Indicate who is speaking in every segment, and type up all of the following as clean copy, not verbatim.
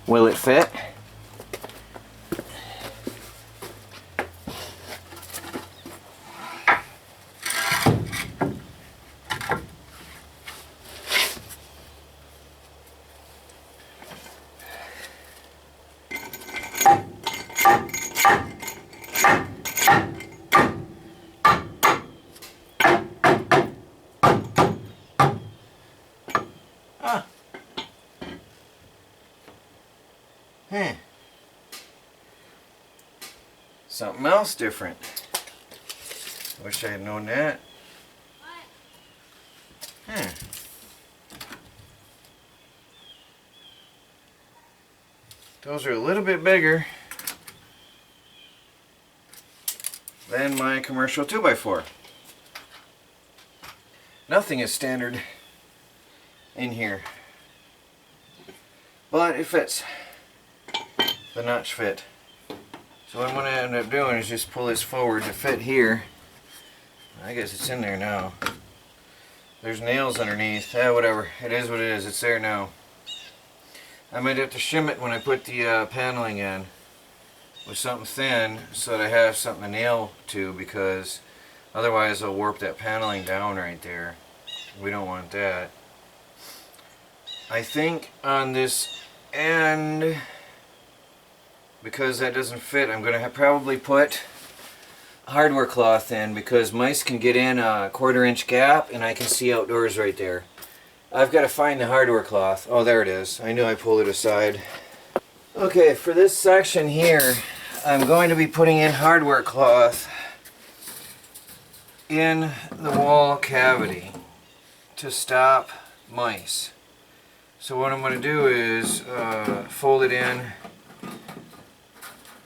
Speaker 1: Will it fit? Something else different. Wish I had known that. Those are a little bit bigger than my commercial 2x4. Nothing is standard in here, but it fits. The notch fit. So what I'm going to end up doing is just pull this forward to fit here. I guess it's in there now. There's nails underneath. Whatever. It is what it is. It's there now. I might have to shim it when I put the paneling in with something thin so that I have something to nail to, because otherwise I'll warp that paneling down right there. We don't want that. I think on this end, because that doesn't fit, I'm going to probably put hardware cloth in, because mice can get in a 1/4 inch gap and I can see outdoors right there. I've got to find the hardware cloth. Oh, there it is. I knew I pulled it aside. Okay, for this section here, I'm going to be putting in hardware cloth in the wall cavity to stop mice. So what I'm going to do is fold it in.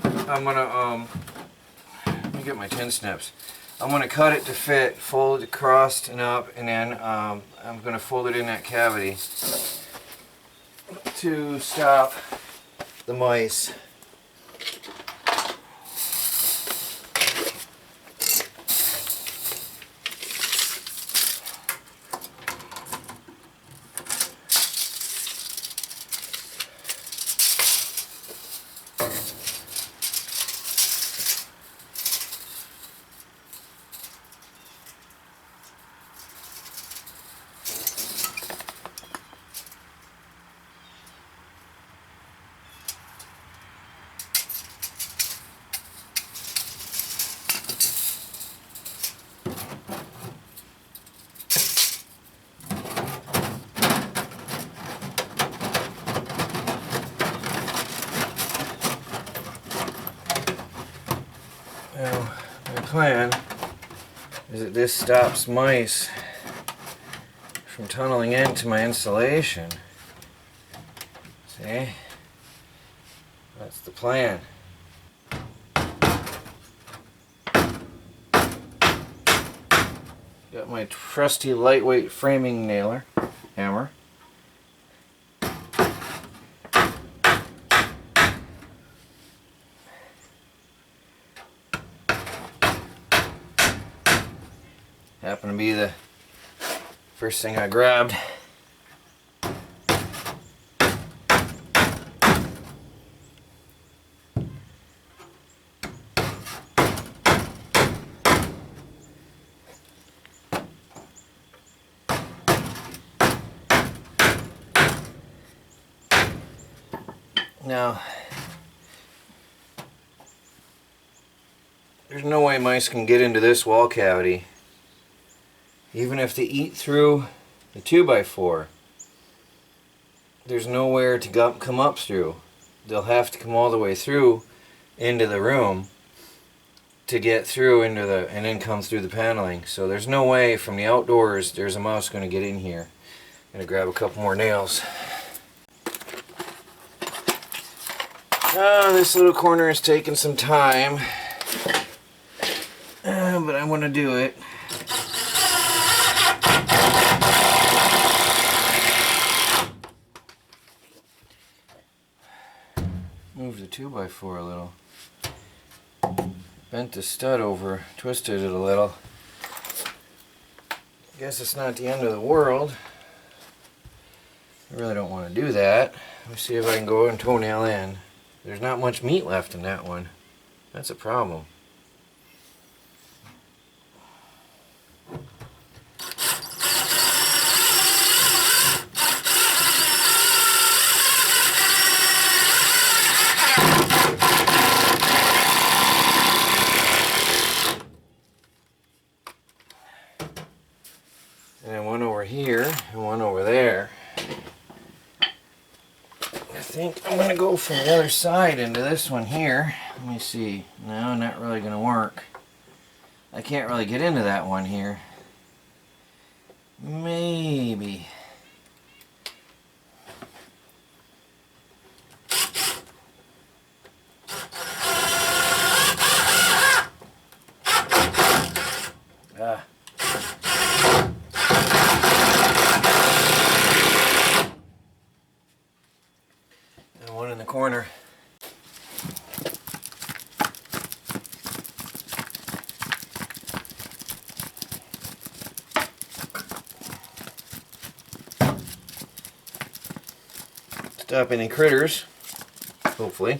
Speaker 1: I'm going to, let me get my tin snips. I'm going to cut it to fit, fold it across and up, and then I'm going to fold it in that cavity to stop the mice. Now, my plan is that this stops mice from tunneling into my insulation. See? That's the plan. Got my trusty lightweight framing nailer, hammer. Happened to be the first thing I grabbed. Now, there's no way mice can get into this wall cavity. Even if they eat through the 2x4, there's nowhere to come up through. They'll have to come all the way through into the room to get through into the, and then come through the paneling. So there's no way from the outdoors there's a mouse going to get in here. I'm going to grab a couple more nails. This little corner is taking some time, but I want to do it. Move the 2x4 a little. Bent the stud over, twisted it a little. Guess it's not the end of the world. I really don't want to do that, Let me see if I can go and toenail in. There's not much meat left in that one. That's a problem. And then one over here and one over there. I think I'm going to go from the other side into this one here. Let me see. No, not really going to work. I can't really get into that one here. Maybe. Ah. And one in the corner. Stop any critters, hopefully.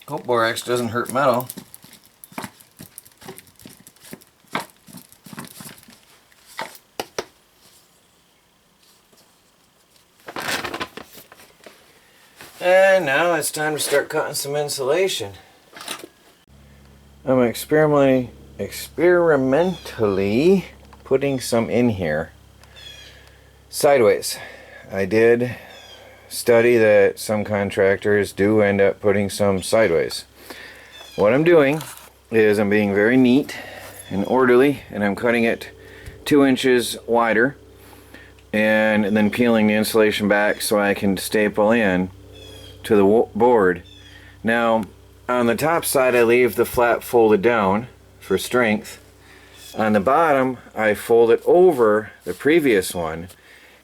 Speaker 1: Hope borax doesn't hurt metal. And now it's time to start cutting some insulation. I'm experimentally putting some in here sideways. I did study that some contractors do end up putting some sideways. What I'm doing is I'm being very neat and orderly, and I'm cutting it 2 inches wider and then peeling the insulation back so I can staple in to the board. Now on the top side I leave the flap folded down for strength. On the bottom I fold it over the previous one,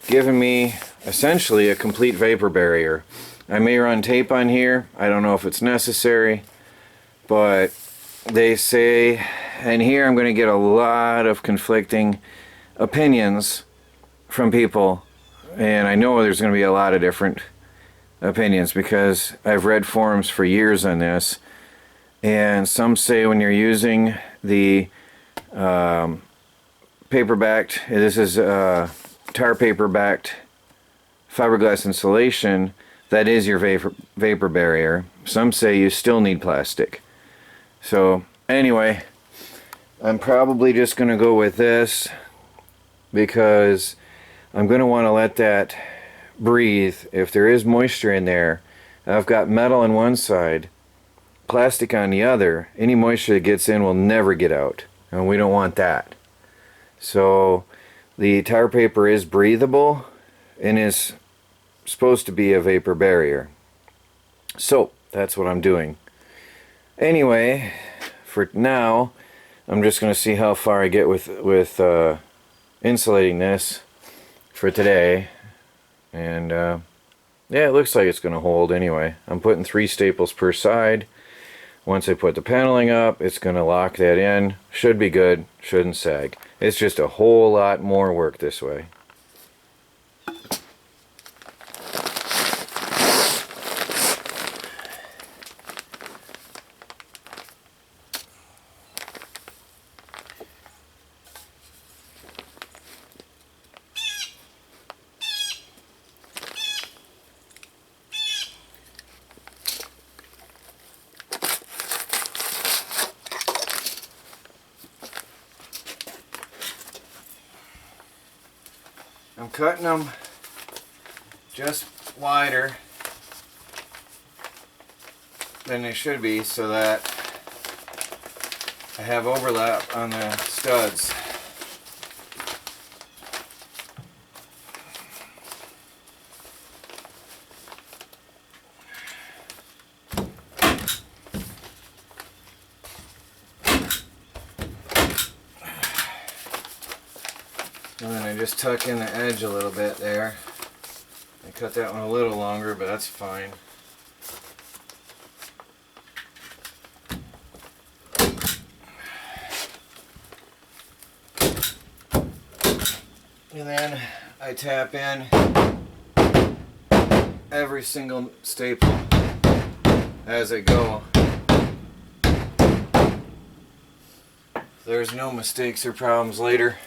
Speaker 1: giving me essentially a complete vapor barrier. I may run tape on here, I don't know if it's necessary, but they say, and here I'm going to get a lot of conflicting opinions from people, and I know there's going to be a lot of different opinions because I've read forums for years on this, and some say when you're using the paper-backed, this is tar paper-backed fiberglass insulation, that is your vapor barrier. Some say you still need plastic. So anyway, I'm probably just going to go with this because I'm going to want to let that breathe. If there is moisture in there, I've got metal on one side, plastic on the other. Any moisture that gets in will never get out, and we don't want that. So the tar paper is breathable and is supposed to be a vapor barrier. So that's what I'm doing. Anyway, for now I'm just going to see how far I get with insulating this for today. And yeah, it looks like it's going to hold anyway. I'm putting 3 staples per side. Once I put the paneling up, it's going to lock that in. Should be good, shouldn't sag. It's just a whole lot more work this way. I'm cutting them just wider than they should be so that I have overlap on the studs. And then I just tuck in the edge a little bit there. I cut that one a little longer, but that's fine. And then I tap in every single staple as I go. There's no mistakes or problems later.